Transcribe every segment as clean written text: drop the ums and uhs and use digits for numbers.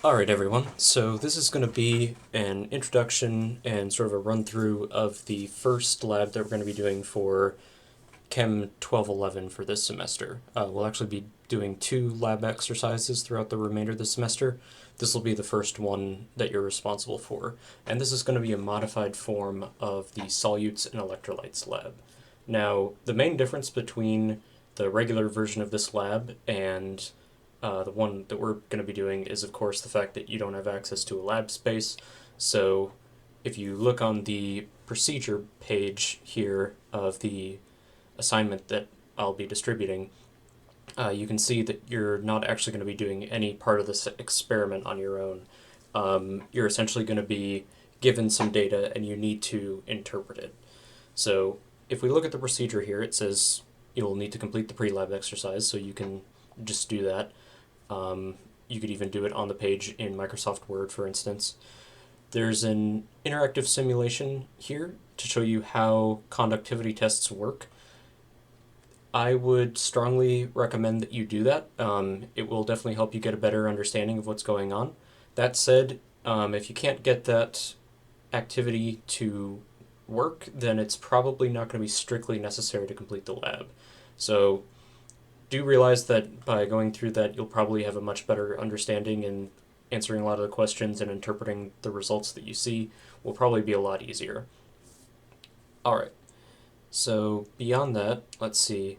Alright everyone, so this is going to be an introduction and sort of a run through of the first lab that we're going to be doing for Chem 1211 for this semester. We'll actually be doing 2 lab exercises throughout the remainder of the semester. This will be the first one that you're responsible for, and this is going to be a modified form of the Solutes and Electrolytes lab. Now, the main difference between the regular version of this lab and the one that we're going to be doing is, of course, the fact that you don't have access to a lab space. So if you look on the procedure page here of the assignment that I'll be distributing, you can see that you're not actually going to be doing any part of this experiment on your own. You're essentially going to be given some data and you need to interpret it. So if we look at the procedure here, it says you'll need to complete the pre-lab exercise, so you can just do that. You could even do it on the page in Microsoft Word, for instance. There's an interactive simulation here to show you how conductivity tests work. I would strongly recommend that you do that. It will definitely help you get a better understanding of what's going on. That said, if you can't get that activity to work, then it's probably not going to be strictly necessary to complete the lab. So do realize that by going through that, you'll probably have a much better understanding, and answering a lot of the questions and interpreting the results that you see will probably be a lot easier. Alright, so beyond that, let's see.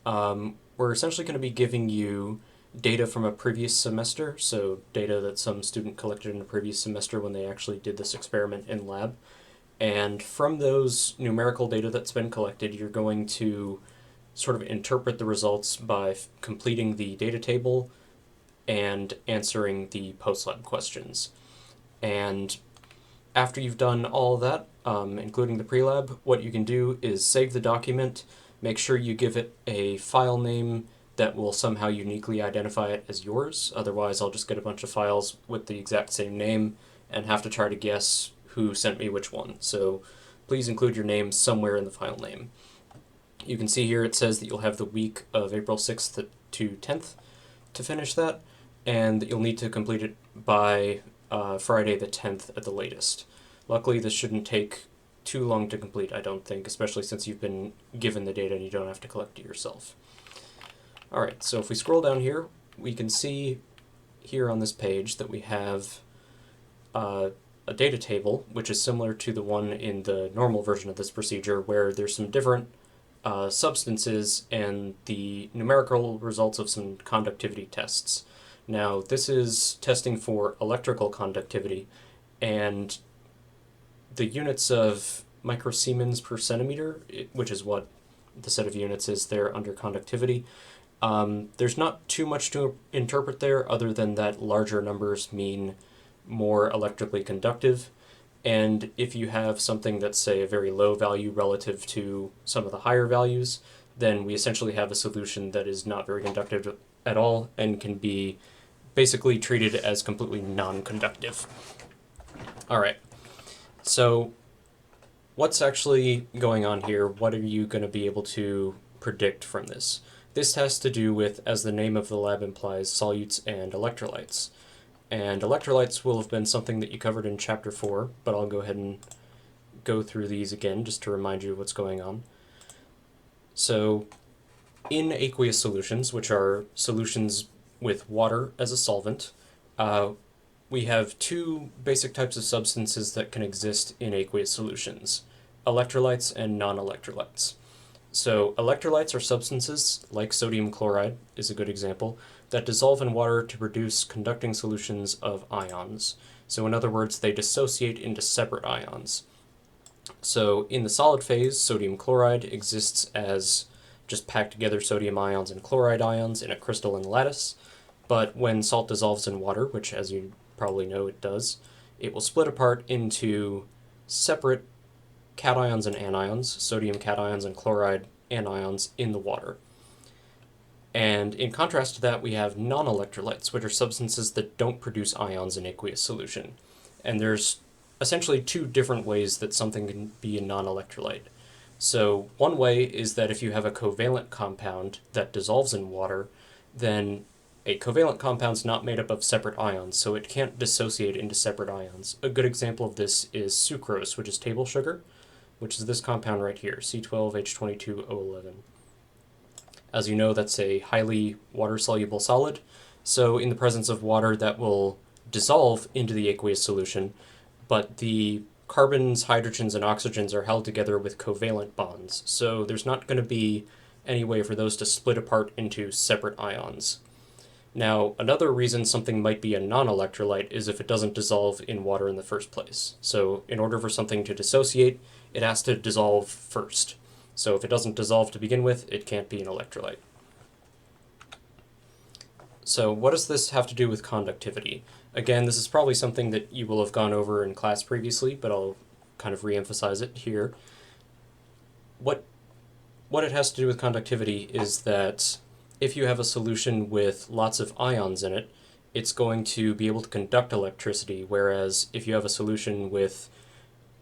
We're essentially going to be giving you data from a previous semester, so data that some student collected in a previous semester when they actually did this experiment in lab. And from those numerical data that's been collected, you're going to sort of interpret the results by completing the data table and answering the post-lab questions. And after you've done all that, including the pre-lab, what you can do is save the document, make sure you give it a file name that will somehow uniquely identify it as yours. Otherwise, I'll just get a bunch of files with the exact same name and have to try to guess who sent me which one. So please include your name somewhere in the file name. You can see here it says that you'll have the week of April 6th to 10th to finish that, and that you'll need to complete it by Friday the 10th at the latest. Luckily, this shouldn't take too long to complete, I don't think, especially since you've been given the data and you don't have to collect it yourself. Alright, so if we scroll down here, we can see here on this page that we have a data table, which is similar to the one in the normal version of this procedure, where there's some different substances and the numerical results of some conductivity tests. Now, this is testing for electrical conductivity, and the units of microsiemens per centimeter, which is what the set of units is there under conductivity. There's not too much to interpret there other than that larger numbers mean more electrically conductive. And if you have something that's, say, a very low value relative to some of the higher values, then we essentially have a solution that is not very conductive at all and can be basically treated as completely non-conductive. All right, so what's actually going on here? What are you going to be able to predict from this? This has to do with, as the name of the lab implies, solutes and electrolytes. And electrolytes will have been something that you covered in Chapter 4, but I'll go ahead and go through these again just to remind you of what's going on. So, in aqueous solutions, which are solutions with water as a solvent, we have 2 basic types of substances that can exist in aqueous solutions: electrolytes and non-electrolytes. So electrolytes are substances, like sodium chloride is a good example, that dissolve in water to produce conducting solutions of ions. So in other words, they dissociate into separate ions. So in the solid phase, sodium chloride exists as just packed together sodium ions and chloride ions in a crystalline lattice. But when salt dissolves in water, which as you probably know it does, it will split apart into separate cations and anions, sodium cations and chloride anions in the water. And in contrast to that, we have non-electrolytes, which are substances that don't produce ions in aqueous solution. And there's essentially 2 different ways that something can be a non-electrolyte. So one way is that if you have a covalent compound that dissolves in water, then a covalent compound's not made up of separate ions, so it can't dissociate into separate ions. A good example of this is sucrose, which is table sugar, which is this compound right here, C12H22O11. As you know, that's a highly water-soluble solid, so in the presence of water that will dissolve into the aqueous solution, but the carbons, hydrogens, and oxygens are held together with covalent bonds, so there's not going to be any way for those to split apart into separate ions. Now, another reason something might be a non-electrolyte is if it doesn't dissolve in water in the first place. So in order for something to dissociate, it has to dissolve first. So if it doesn't dissolve to begin with, it can't be an electrolyte. So what does this have to do with conductivity? Again, this is probably something that you will have gone over in class previously, but I'll kind of re-emphasize it here. What it has to do with conductivity is that if you have a solution with lots of ions in it, it's going to be able to conduct electricity, whereas if you have a solution with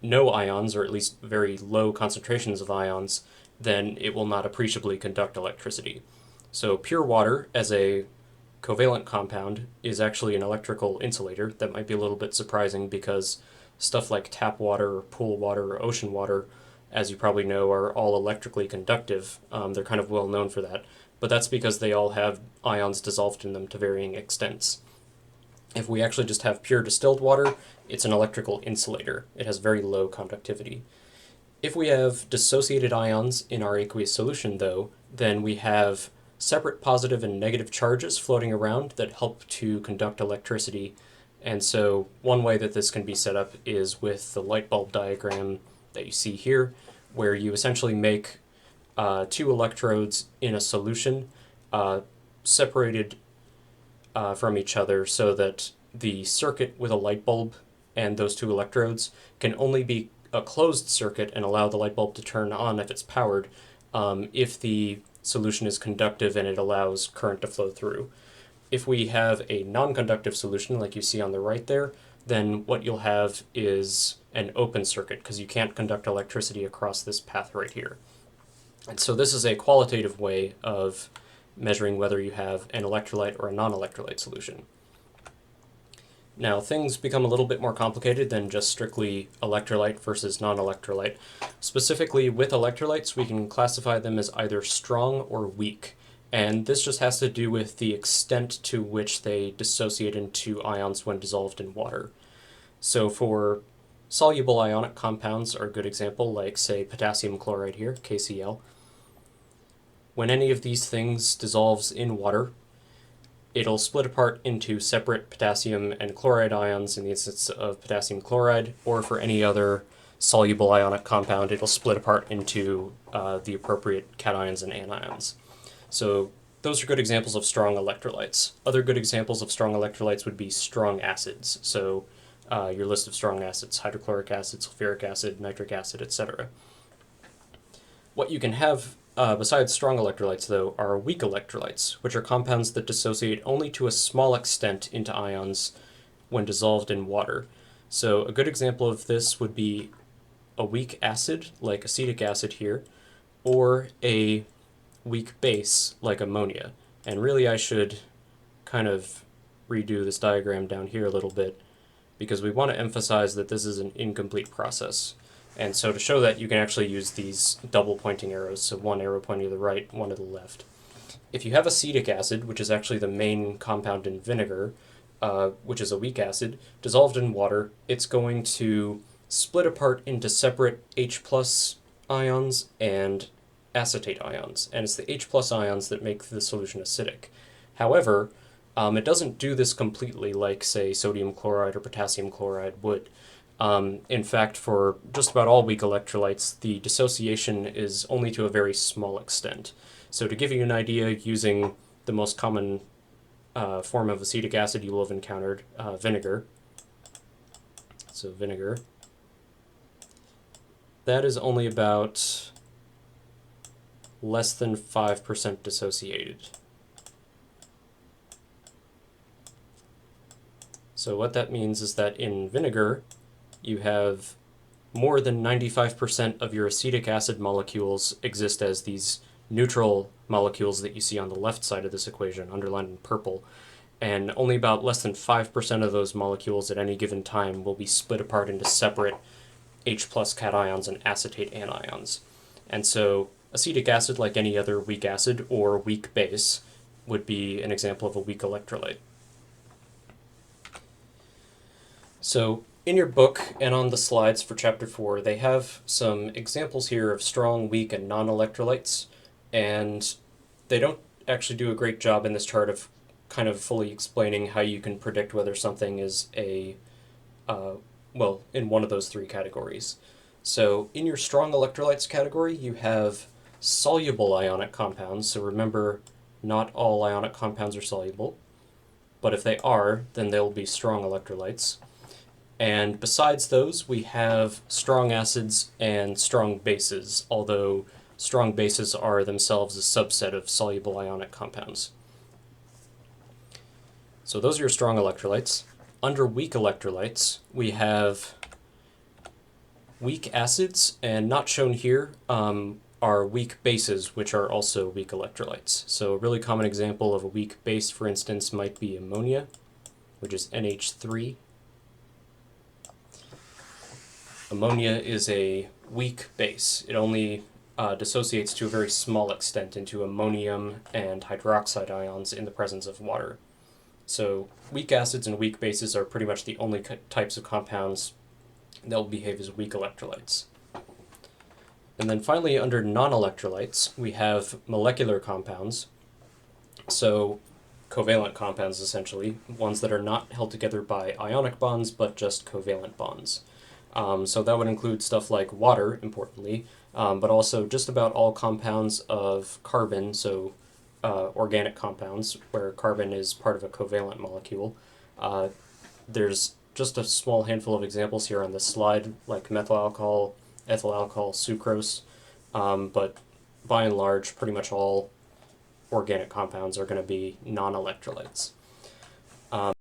no ions, or at least very low concentrations of ions, then it will not appreciably conduct electricity. So pure water, as a covalent compound, is actually an electrical insulator. That might be a little bit surprising because stuff like tap water, or pool water, or ocean water, as you probably know, are all electrically conductive. They're kind of well known for that, but that's because they all have ions dissolved in them to varying extents. If we actually just have pure distilled water, it's an electrical insulator. It has very low conductivity. If we have dissociated ions in our aqueous solution, though, then we have separate positive and negative charges floating around that help to conduct electricity. And so one way that this can be set up is with the light bulb diagram that you see here, where you essentially make two electrodes in a solution separated from each other so that the circuit with a light bulb and those two electrodes can only be a closed circuit and allow the light bulb to turn on if it's powered if the solution is conductive and it allows current to flow through. If we have a non-conductive solution like you see on the right there, then what you'll have is an open circuit because you can't conduct electricity across this path right here. And so this is a qualitative way of measuring whether you have an electrolyte or a non-electrolyte solution. Now, things become a little bit more complicated than just strictly electrolyte versus non-electrolyte. Specifically, with electrolytes, we can classify them as either strong or weak. And this just has to do with the extent to which they dissociate into ions when dissolved in water. So for soluble ionic compounds are a good example, like, say, potassium chloride here, KCl. When any of these things dissolves in water, it'll split apart into separate potassium and chloride ions in the instance of potassium chloride, or for any other soluble ionic compound, it'll split apart into the appropriate cations and anions. So those are good examples of strong electrolytes. Other good examples of strong electrolytes would be strong acids. So your list of strong acids, hydrochloric acid, sulfuric acid, nitric acid, etc. What you can have besides strong electrolytes, though, are weak electrolytes, which are compounds that dissociate only to a small extent into ions when dissolved in water. So a good example of this would be a weak acid, like acetic acid here, or a weak base, like ammonia. And really I should kind of redo this diagram down here a little bit, because we want to emphasize that this is an incomplete process. And so to show that, you can actually use these double pointing arrows, so one arrow pointing to the right, one to the left. If you have acetic acid, which is actually the main compound in vinegar, which is a weak acid, dissolved in water, it's going to split apart into separate H plus ions and acetate ions, and it's the H plus ions that make the solution acidic. However, it doesn't do this completely like, say, sodium chloride or potassium chloride would. In fact, for just about all weak electrolytes, the dissociation is only to a very small extent. So to give you an idea, using the most common form of acetic acid you will have encountered, vinegar. So vinegar. That is only about less than 5% dissociated. So what that means is that in vinegar, you have more than 95% of your acetic acid molecules exist as these neutral molecules that you see on the left side of this equation, underlined in purple, and only about less than 5% of those molecules at any given time will be split apart into separate H plus cations and acetate anions. And so acetic acid, like any other weak acid or weak base, would be an example of a weak electrolyte. So in your book and on the slides for Chapter 4, they have some examples here of strong, weak, and non-electrolytes, and they don't actually do a great job in this chart of kind of fully explaining how you can predict whether something is in one of those three categories. So in your strong electrolytes category, you have soluble ionic compounds. So remember, not all ionic compounds are soluble, but if they are, then they'll be strong electrolytes. And besides those, we have strong acids and strong bases, although strong bases are themselves a subset of soluble ionic compounds. So those are your strong electrolytes. Under weak electrolytes, we have weak acids, and not shown here are weak bases, which are also weak electrolytes. So a really common example of a weak base, for instance, might be ammonia, which is NH3. Ammonia is a weak base. It only dissociates to a very small extent into ammonium and hydroxide ions in the presence of water. So weak acids and weak bases are pretty much the only types of compounds that will behave as weak electrolytes. And then finally, under non-electrolytes, we have molecular compounds. So covalent compounds, essentially, ones that are not held together by ionic bonds, but just covalent bonds. So that would include stuff like water, importantly, but also just about all compounds of carbon, so organic compounds, where carbon is part of a covalent molecule. There's just a small handful of examples here on this slide, like methyl alcohol, ethyl alcohol, sucrose, but by and large, pretty much all organic compounds are going to be non-electrolytes.